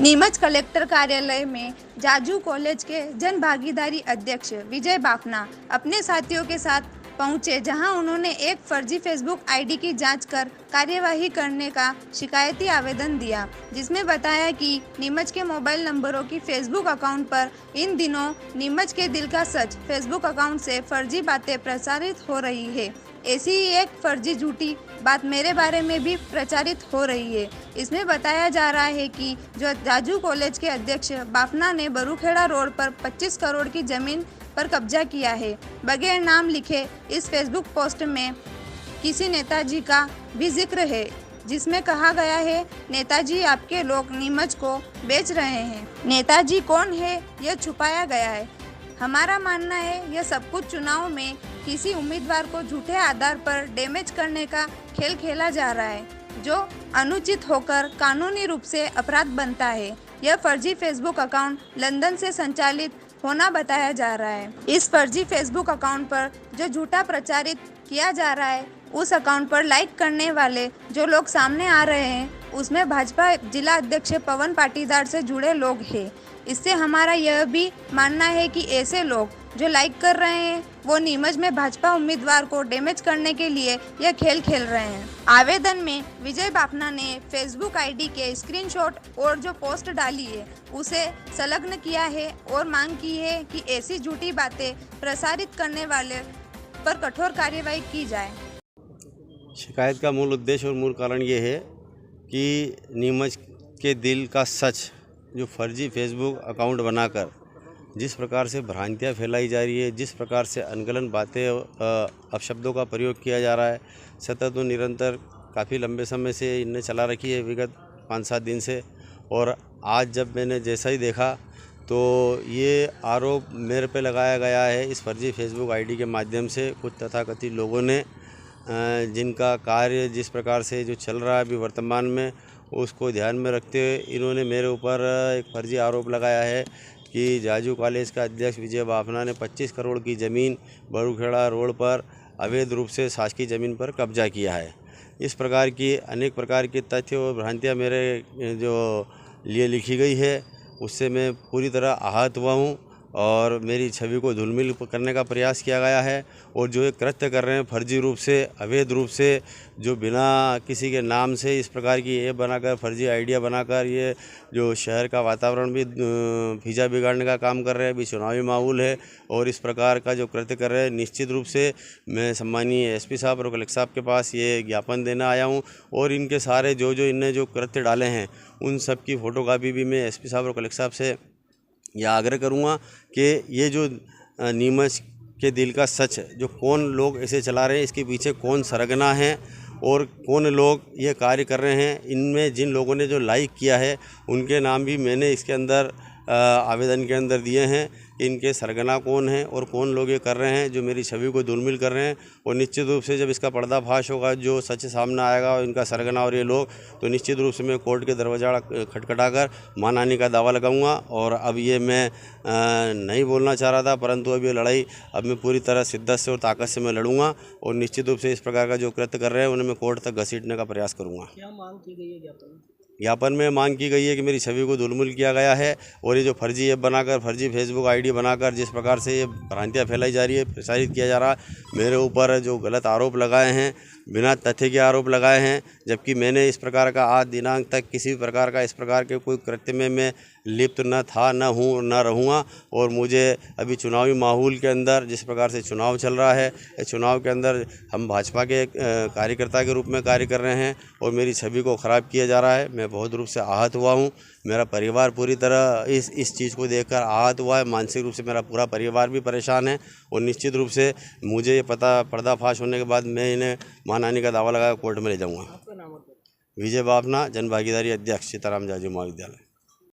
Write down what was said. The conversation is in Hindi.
नीमच कलेक्टर कार्यालय में जाजू कॉलेज के जन भागीदारी अध्यक्ष विजय बाफना अपने साथियों के साथ पहुंचे, जहां उन्होंने एक फर्जी फेसबुक आईडी की जांच कर कार्यवाही करने का शिकायती आवेदन दिया, जिसमें बताया कि नीमच के मोबाइल नंबरों की फेसबुक अकाउंट पर इन दिनों नीमच के दिल का सच फेसबुक अकाउंट से फर्जी बातें प्रसारित हो रही है। ऐसी ही एक फर्जी झूठी बात मेरे बारे में भी प्रचारित हो रही है। इसमें बताया जा रहा है कि जो जाजू कॉलेज के अध्यक्ष बाफना ने बरूखेड़ा रोड पर 25 करोड़ की जमीन पर कब्जा किया है। बगैर नाम लिखे इस फेसबुक पोस्ट में किसी नेताजी का भी जिक्र है, जिसमें कहा गया है, नेताजी आपके लोग नीमच को बेच रहे हैं। नेताजी कौन है यह छुपाया गया है। हमारा मानना है यह सब कुछ चुनाव में किसी उम्मीदवार को झूठे आधार पर डैमेज करने का खेल खेला जा रहा है, जो अनुचित होकर कानूनी रूप से अपराध बनता है। यह फर्जी फेसबुक अकाउंट लंदन से संचालित होना बताया जा रहा है। इस फर्जी फेसबुक अकाउंट पर जो झूठा प्रचारित किया जा रहा है, उस अकाउंट पर लाइक करने वाले जो लोग सामने आ रहे हैं, उसमें भाजपा जिला अध्यक्ष पवन पाटीदार से जुड़े लोग हैं। इससे हमारा यह भी मानना है कि ऐसे लोग जो लाइक कर रहे हैं वो नीमच में भाजपा उम्मीदवार को डैमेज करने के लिए यह खेल खेल रहे हैं। आवेदन में विजय बाफना ने फेसबुक आईडी के स्क्रीनशॉट और जो पोस्ट डाली है उसे संलग्न किया है और मांग की है कि ऐसी झूठी बातें प्रसारित करने वाले पर कठोर कार्रवाई की जाए। शिकायत का मूल उद्देश्य और मूल कारण ये है कि नीमच के दिल का सच जो फर्जी फेसबुक अकाउंट बनाकर जिस प्रकार से भ्रांतियाँ फैलाई जा रही है, जिस प्रकार से अनगढ़ बातें अपशब्दों का प्रयोग किया जा रहा है, सतत और निरंतर काफ़ी लंबे समय से इनने चला रखी है, विगत 5-7 दिन से। और आज जब मैंने जैसा ही देखा तो ये आरोप मेरे पे लगाया गया है इस फर्जी फेसबुक आईडी के माध्यम से कुछ तथाकथित लोगों ने, जिनका कार्य जिस प्रकार से जो चल रहा है अभी वर्तमान में, उसको ध्यान में रखते हुए इन्होंने मेरे ऊपर एक फर्जी आरोप लगाया है कि जाजू कॉलेज का अध्यक्ष विजय बाफना ने 25 करोड़ की ज़मीन बरूखेड़ा रोड पर अवैध रूप से शासकीय ज़मीन पर कब्जा किया है। इस प्रकार की अनेक प्रकार के तथ्य और भ्रांतियाँ मेरे जो लिए लिखी गई है, उससे मैं पूरी तरह आहत हुआ हूँ और मेरी छवि को धूलमिल करने का प्रयास किया गया है। और जो ये कृत्य कर रहे हैं फर्जी रूप से, अवैध रूप से, जो बिना किसी के नाम से इस प्रकार की ऐप बनाकर, फर्जी आइडिया बनाकर ये जो शहर का वातावरण भी फीजा बिगाड़ने का काम कर रहे हैं। अभी चुनावी माहौल है और इस प्रकार का जो कृत्य कर रहे हैं, निश्चित रूप से मैं सम्मानीय एसपी साहब और कलेक्टर साहब के पास ये ज्ञापन देना आया हूँ। और इनके सारे जो इनने जो कृत्य डाले हैं उन सब की फ़ोटोकॉपी भी मैं एसपी साहब और कलेक्टर साहब से यह आग्रह करूँगा कि ये जो नीमच के दिल का सच जो कौन लोग ऐसे चला रहे हैं, इसके पीछे कौन सरगना है और कौन लोग ये कार्य कर रहे हैं, इनमें जिन लोगों ने जो लाइक किया है उनके नाम भी मैंने इसके अंदर आवेदन के अंदर दिए हैं कि इनके सरगना कौन हैं और कौन लोग ये कर रहे हैं जो मेरी छवि को धूलमिल कर रहे हैं। और निश्चित रूप से जब इसका पर्दाफाश होगा, जो सच सामने आएगा और इनका सरगना और ये लोग, तो निश्चित रूप से मैं कोर्ट के दरवाजा खटखटाकर मानहानि का दावा लगाऊंगा। और अब ये मैं नहीं बोलना चाह रहा था, परंतु अब ये लड़ाई अब मैं पूरी तरह शिद्दत से और ताकत से मैं लड़ूंगा और निश्चित रूप से इस प्रकार का जो कृत्य कर रहे हैं उन्हें मैं कोर्ट तक घसीटने का प्रयास करूँगा। क्या मांग की गई है ज्ञापन? ज्ञापन में मांग की गई है कि मेरी छवि को धूलमिल किया गया है और ये जो फर्जी ऐप बनाकर, फर्जी फेसबुक आईडी बनाकर जिस प्रकार से ये भ्रांतियाँ फैलाई जा रही है, प्रसारित किया जा रहा है, मेरे ऊपर जो गलत आरोप लगाए हैं, बिना तथ्य के आरोप लगाए हैं, जबकि मैंने इस प्रकार का आज दिनांक तक किसी प्रकार का इस प्रकार के कोई कृत्य में मैं लिप्त न था, न हूँ, न रहूँगा। और मुझे अभी चुनावी माहौल के अंदर जिस प्रकार से चुनाव चल रहा है, इस चुनाव के अंदर हम भाजपा के कार्यकर्ता के रूप में कार्य कर रहे हैं और मेरी छवि को ख़राब किया जा रहा है। मैं बहुत रूप से आहत हुआ हूँ। मेरा परिवार पूरी तरह इस चीज़ को देखकर आहत हुआ है। मानसिक रूप से मेरा पूरा परिवार भी परेशान है और निश्चित रूप से मुझे ये पर्दाफाश होने के बाद मैं इन्हें मानहानि का दावा लगा कोर्ट में ले जाऊँगा। आपका नाम और पता? विजय बाफना, जन भागीदारी अध्यक्ष, सीताराम जाजू महाविद्यालय।